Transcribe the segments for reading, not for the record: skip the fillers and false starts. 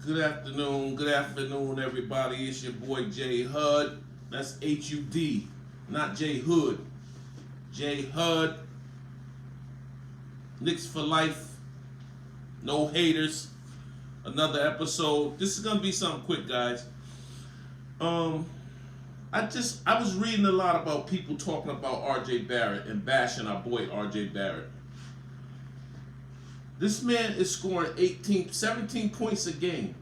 Good afternoon, everybody. It's your boy J Hud. That's H-U-D, not J Hood. J Hud. Knicks for life. No haters. Another episode. This is gonna be something quick, guys. I was reading a lot about people talking about RJ Barrett and bashing our boy RJ Barrett. This man is scoring 17 points a game.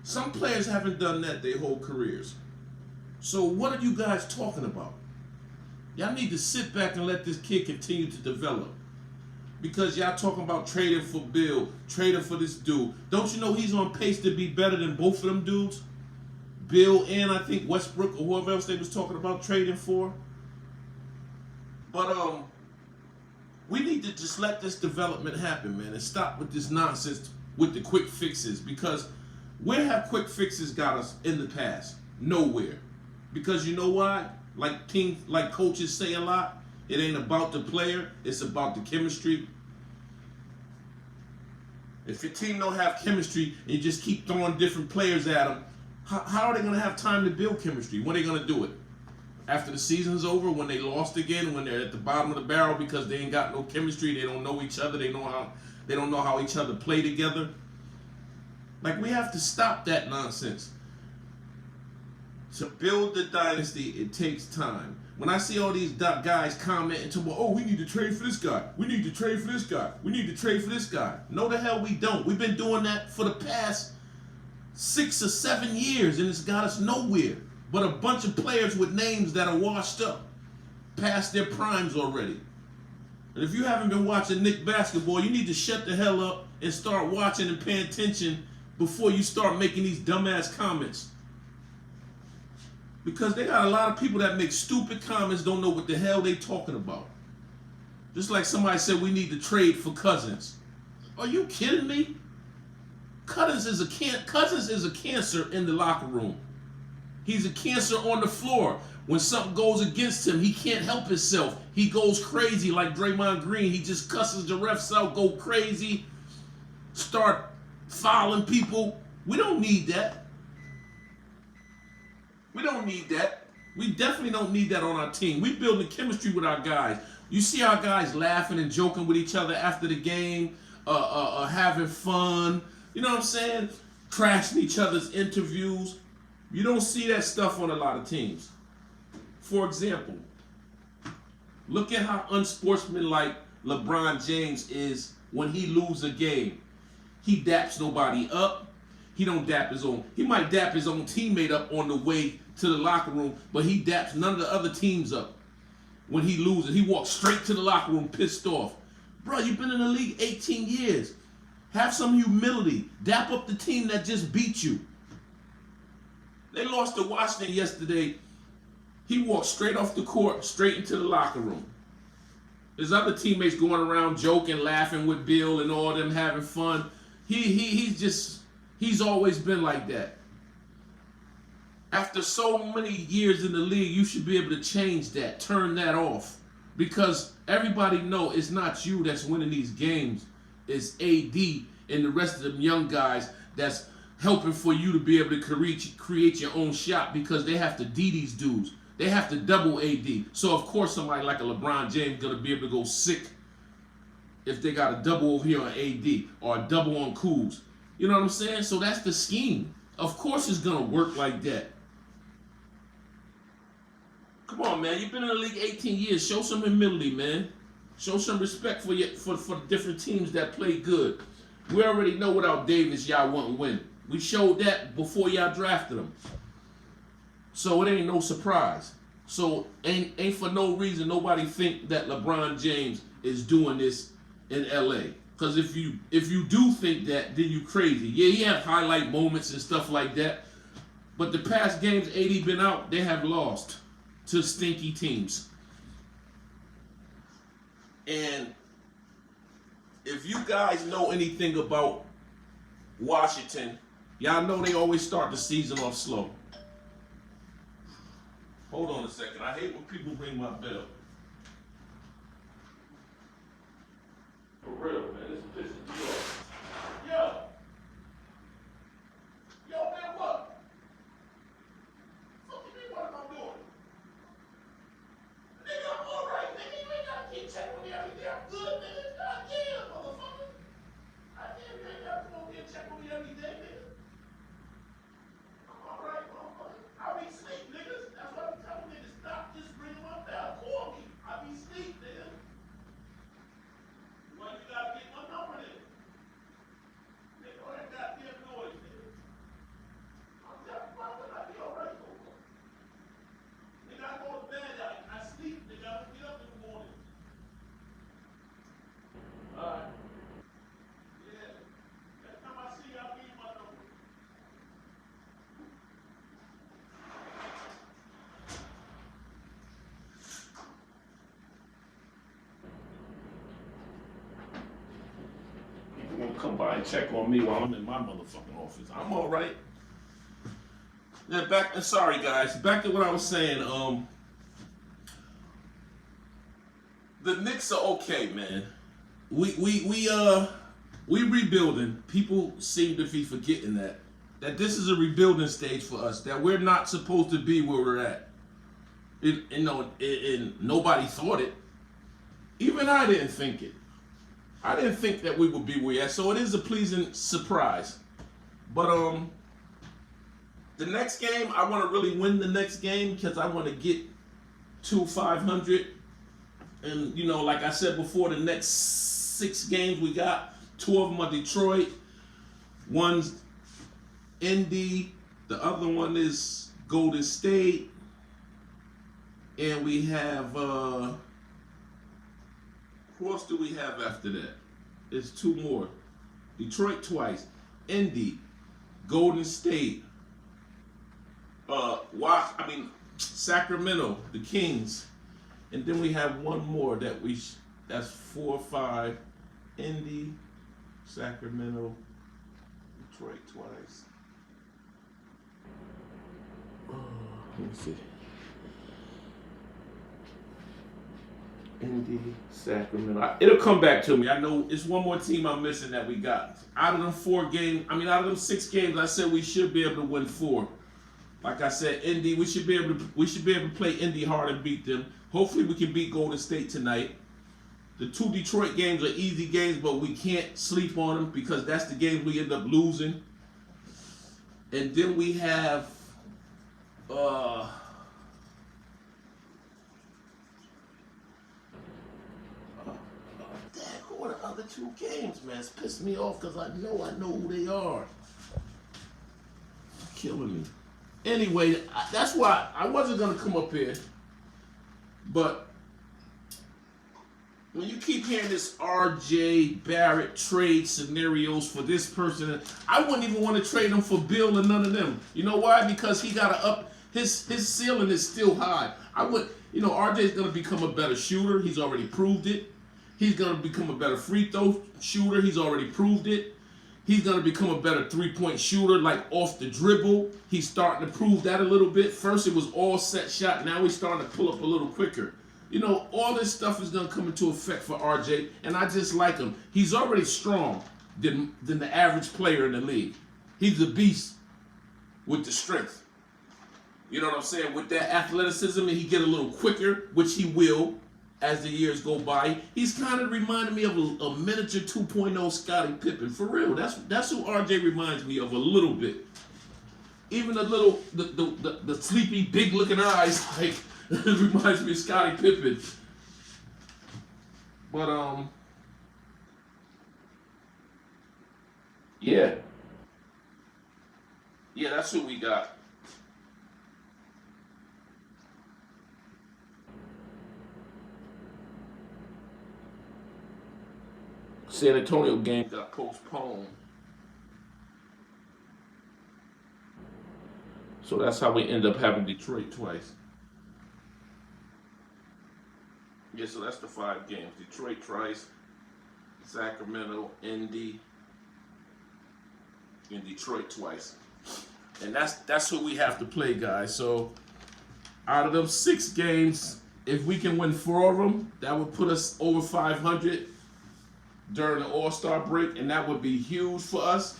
Some players haven't done that their whole careers. So what are you guys talking about? Y'all need to sit back and let this kid continue to develop. Because y'all talking about trading for Bill, trading for this dude. Don't you know he's on pace to be better than both of them dudes? Bill and I think Westbrook or whoever else they was talking about trading for. But we need to just let this development happen, man, and stop with this nonsense with the quick fixes. Because where have quick fixes got us in the past? Nowhere. Because you know why? Like coaches say a lot, it ain't about the player, it's about the chemistry. If your team don't have chemistry and you just keep throwing different players at them, how are they going to have time to build chemistry? When are they going to do it? After the season's over, when they lost again, when they're at the bottom of the barrel because they ain't got no chemistry, they don't know each other, they don't know how each other play together. Like, we have to stop that nonsense. To build the dynasty, it takes time. When I see all these guys commenting to, oh, we need to trade for this guy. We need to trade for this guy. We need to trade for this guy. No, the hell we don't. We've been doing that for the past 6 or 7 years, and it's got us nowhere. But a bunch of players with names that are washed up, past their primes already. And if you haven't been watching Knicks basketball, you need to shut the hell up and start watching and paying attention before you start making these dumbass comments. Because they got a lot of people that make stupid comments, don't know what the hell they talking about. Just like somebody said we need to trade for Cousins. Are you kidding me? Cousins is a cancer in the locker room. He's a cancer on the floor. When something goes against him, he can't help himself. He goes crazy like Draymond Green. He just cusses the refs out, go crazy, start fouling people. We don't need that. We don't need that. We definitely don't need that on our team. We building chemistry with our guys. You see our guys laughing and joking with each other after the game, having fun. You know what I'm saying? Trashing each other's interviews. You don't see that stuff on a lot of teams. For example, look at how unsportsmanlike LeBron James is when he loses a game. He daps nobody up. He don't dap his own. He might dap his own teammate up on the way to the locker room, but he daps none of the other teams up. When he loses, he walks straight to the locker room pissed off. Bro, you've been in the league 18 years. Have some humility. Dap up the team that just beat you. They lost to Washington yesterday. He walked straight off the court, straight into the locker room. His other teammates going around joking, laughing with Bill and all them having fun. He's always been like that. After so many years in the league, you should be able to change that, turn that off. Because everybody know it's not you that's winning these games. It's AD and the rest of them young guys that's helping for you to be able to create your own shot, because they have to D these dudes. They have to double AD. So, of course, somebody like a LeBron James is going to be able to go sick if they got a double over here on AD or a double on Kuz. You know what I'm saying? So that's the scheme. Of course it's going to work like that. Come on, man. You've been in the league 18 years. Show some humility, man. Show some respect for the different teams that play good. We already know without Davis, y'all wouldn't win. We showed that before y'all drafted him. So it ain't no surprise. So ain't for no reason nobody think that LeBron James is doing this in LA. Because if you do think that, then you crazy. Yeah, he have highlight moments and stuff like that. But the past games AD been out, they have lost to stinky teams. And if you guys know anything about Washington, y'all know they always start the season off slow. Hold on a second. I hate when people ring my bell. For real, man. This pisses me off. Yo! come by and check on me while I'm in my motherfucking office. I'm all right. Now sorry guys, back to what I was saying. The Knicks are okay, man. We rebuilding. People seem to be forgetting that this is a rebuilding stage for us. That we're not supposed to be where we're at. And nobody thought it. Even I didn't think it. I didn't think that we would be where we're at. So it is a pleasing surprise. But the next game, I want to really win the next game because I want to get to 500. And, like I said before, the next 6 games we got, 2 of them are Detroit. One's Indy. The other one is Golden State. And we have, who else do we have after that? It's 2 more. Detroit twice. Indy. Golden State. Sacramento. The Kings. And then we have one more that's 4 or 5. Indy, Sacramento, Detroit twice. Let me see. Indy, Sacramento. It'll come back to me. I know it's one more team I'm missing that we got. Out of them 6 games, I said we should be able to win 4. Like I said, Indy, we should be able to play Indy hard and beat them. Hopefully we can beat Golden State tonight. The 2 Detroit games are easy games, but we can't sleep on them because that's the games we end up losing. And then we have who are the other 2 games, man? It's pissing me off because I know who they are. It's killing me. Anyway, that's why I wasn't going to come up here. But when you keep hearing this RJ Barrett trade scenarios for this person, I wouldn't even want to trade him for Bill or none of them. You know why? Because he got to up his ceiling is still high. RJ's going to become a better shooter. He's already proved it. He's going to become a better free throw shooter. He's already proved it. He's going to become a better 3-point shooter, like off the dribble. He's starting to prove that a little bit. First, it was all set shot. Now he's starting to pull up a little quicker. All this stuff is going to come into effect for RJ, and I just like him. He's already strong than the average player in the league. He's a beast with the strength. You know what I'm saying? With that athleticism, and he get a little quicker, which he will as the years go by. He's kind of reminding me of a miniature 2.0 Scottie Pippen. For real, that's who RJ reminds me of a little bit. Even the sleepy, big-looking eyes, like, reminds me of Scottie Pippen. But, yeah. Yeah, that's who we got. San Antonio game got postponed. So that's how we end up having Detroit twice. Yeah, so that's the 5 games. Detroit twice, Sacramento, Indy, and Detroit twice. And that's who we have to play, guys. So out of them 6 games, if we can win 4 of them, that would put us over 500 during the All-Star break, and that would be huge for us.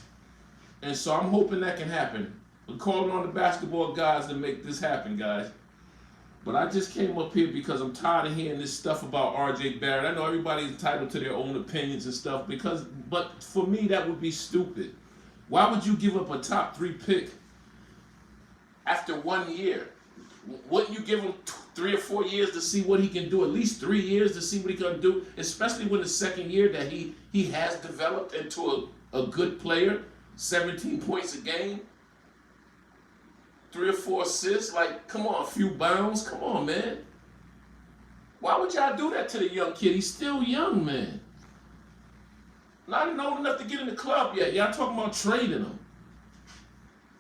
And so I'm hoping that can happen. We're calling on the basketball guys to make this happen, guys. But I just came up here because I'm tired of hearing this stuff about RJ Barrett. I know everybody's entitled to their own opinions and stuff, but for me, that would be stupid. Why would you give up a top 3 pick after 1 year? Wouldn't you give him 3 or 4 years to see what he can do? At least 3 years to see what he can do, especially when the second year that he has developed into a good player, 17 points a game, 3 or 4 assists. Like, come on, a few bounds. Come on, man. Why would y'all do that to the young kid? He's still young, man. Not even old enough to get in the club yet. Y'all talking about trading him.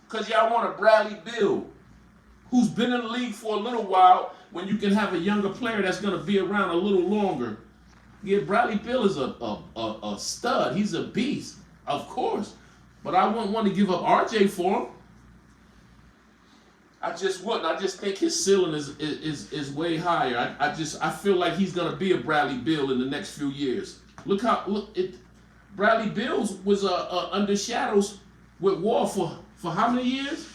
Because y'all want a Bradley Beal who's been in the league for a little while when you can have a younger player that's going to be around a little longer. Yeah, Bradley Beal is a stud. He's a beast. Of course. But I wouldn't want to give up RJ for him. I just wouldn't. I just think his ceiling is way higher. I feel like he's gonna be a Bradley Beal in the next few years. Bradley Beal was under shadows with Wall for how many years?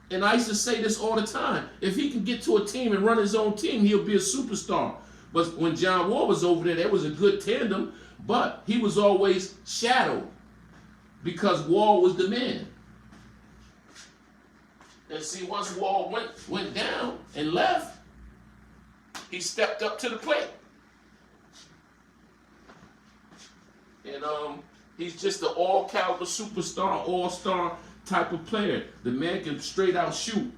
And I used to say this all the time. If he can get to a team and run his own team, he'll be a superstar. But when John Wall was over there, that was a good tandem, but he was always shadowed because Wall was the man. And see, once Wall went down and left, he stepped up to the plate. And he's just an all-caliber superstar, all-star type of player. The man can straight out shoot.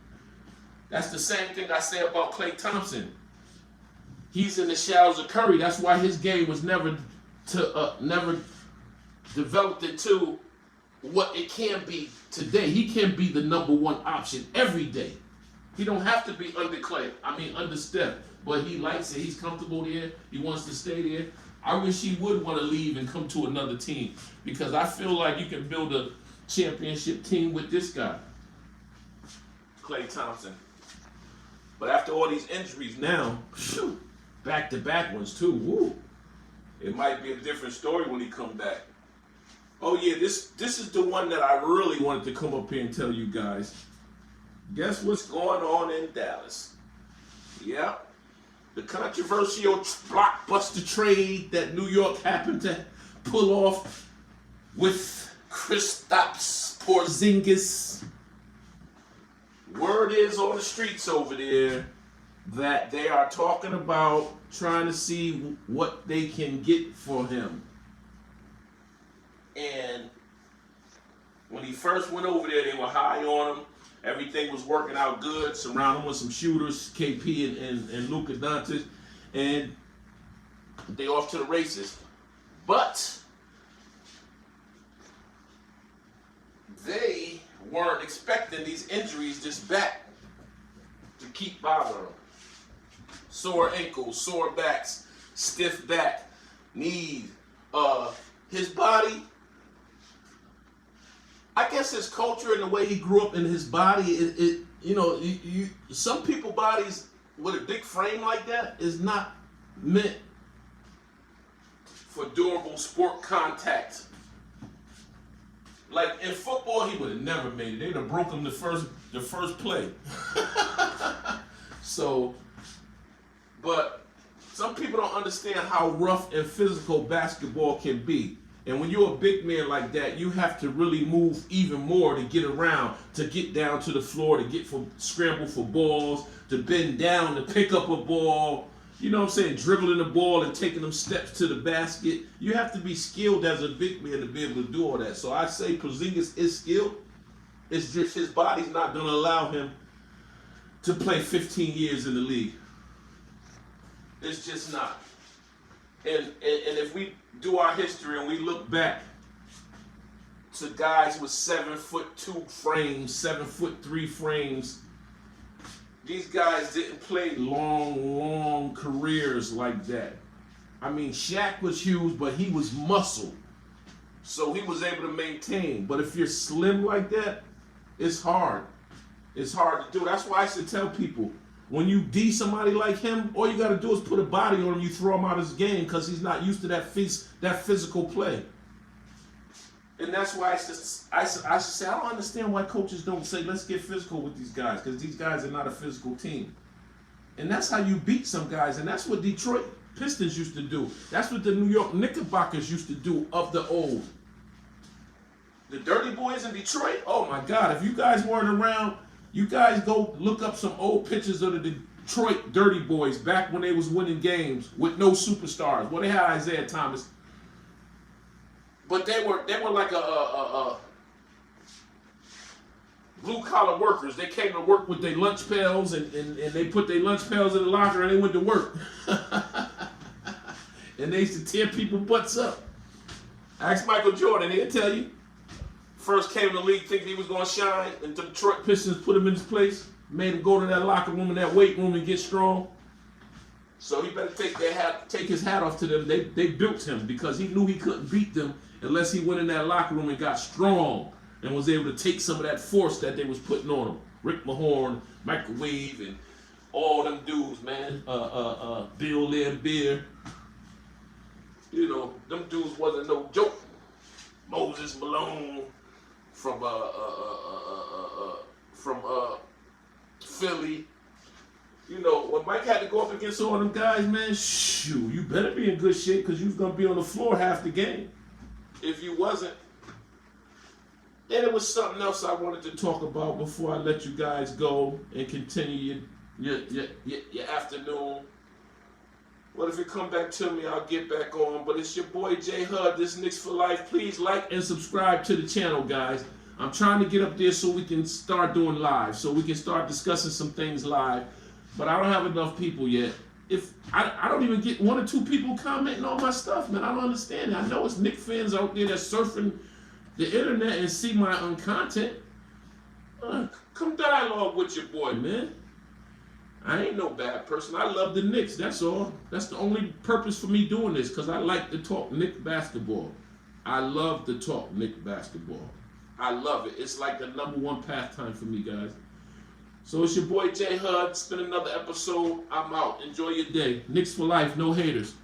That's the same thing I say about Klay Thompson. He's in the shadows of Curry. That's why his game was never developed into what it can be today. He can be the number one option every day. He don't have to be under Klay. Under Steph. But he likes it. He's comfortable there. He wants to stay there. I wish he would want to leave and come to another team, because I feel like you can build a championship team with this guy, Klay Thompson. But after all these injuries now, back-to-back ones too, woo, it might be a different story when he come back. Oh yeah, this is the one that I really wanted to come up here and tell you guys. Guess what's going on in Dallas? Yeah. The controversial blockbuster trade that New York happened to pull off with Kristaps Porzingis. Word is on the streets over there that they are talking about trying to see what they can get for him. And when he first went over there, they were high on him. Everything was working out good. Surround him with some shooters, KP and Luka Doncic, and they off to the races. But they weren't expecting these injuries just back to keep bothering them. Sore ankles, sore backs, stiff back, knee. His body, I guess his culture and the way he grew up in his body, some people bodies with a big frame like that is not meant for durable sport contact. Like in football, he would have never made it. They'd have broke him the first play. So, but some people don't understand how rough and physical basketball can be. And when you're a big man like that, you have to really move even more to get around, to get down to the floor, to scramble for balls, to bend down to pick up a ball. You know what I'm saying? Dribbling the ball and taking them steps to the basket. You have to be skilled as a big man to be able to do all that. So I say Porzingis is skilled. It's just his body's not going to allow him to play 15 years in the league. It's just not. And if we do our history and we look back to guys with 7'2" frames, 7'3" frames, these guys didn't play long careers like that. Shaq was huge, but he was muscle. So he was able to maintain. But if you're slim like that, it's hard. It's hard to do. That's why I should tell people, when you D somebody like him, all you got to do is put a body on him. You throw him out of his game because he's not used to that physical play. And that's why I should say, I don't understand why coaches don't say, let's get physical with these guys, because these guys are not a physical team. And that's how you beat some guys. And that's what Detroit Pistons used to do. That's what the New York Knickerbockers used to do of the old. The Dirty Boys in Detroit, oh my God, if you guys weren't around, you guys go look up some old pictures of the Detroit Dirty Boys back when they was winning games with no superstars. Well, they had Isaiah Thomas, but they were like a blue collar workers. They came to work with their lunch pails and they put their lunch pails in the locker and they went to work. And they used to tear people's butts up. Ask Michael Jordan, he'll tell you. First came in the league thinking he was going to shine, and the Detroit Pistons put him in his place, made him go to that locker room and that weight room and get strong. So he better take his hat off to them. They built him because he knew he couldn't beat them unless he went in that locker room and got strong and was able to take some of that force that they was putting on him. Rick Mahorn, Microwave, and all them dudes, man. Bill Laimbeer. You know, them dudes wasn't no joke. Moses Malone from Philly. You know, when Mike had to go up against all them guys, man, shoot, you better be in good shape because you was going to be on the floor half the game. If you wasn't. Then it was something else I wanted to talk about before I let you guys go and continue your afternoon. Well, if you come back to me, I'll get back on. But it's your boy, J Hud, this Knicks for Life. Please like and subscribe to the channel, guys. I'm trying to get up there so we can start doing live, so we can start discussing some things live. But I don't have enough people yet. If I don't even get 1 or 2 people commenting on my stuff, man, I don't understand it. I know it's Knicks fans out there that's surfing the internet and see my content. Come dialogue with your boy, man. I ain't no bad person. I love the Knicks, that's all. That's the only purpose for me doing this, because I like to talk Knicks basketball. I love to talk Knicks basketball. I love it. It's like the #1 pastime for me, guys. So it's your boy J Hud. It's been another episode. I'm out. Enjoy your day. Knicks for life. No haters.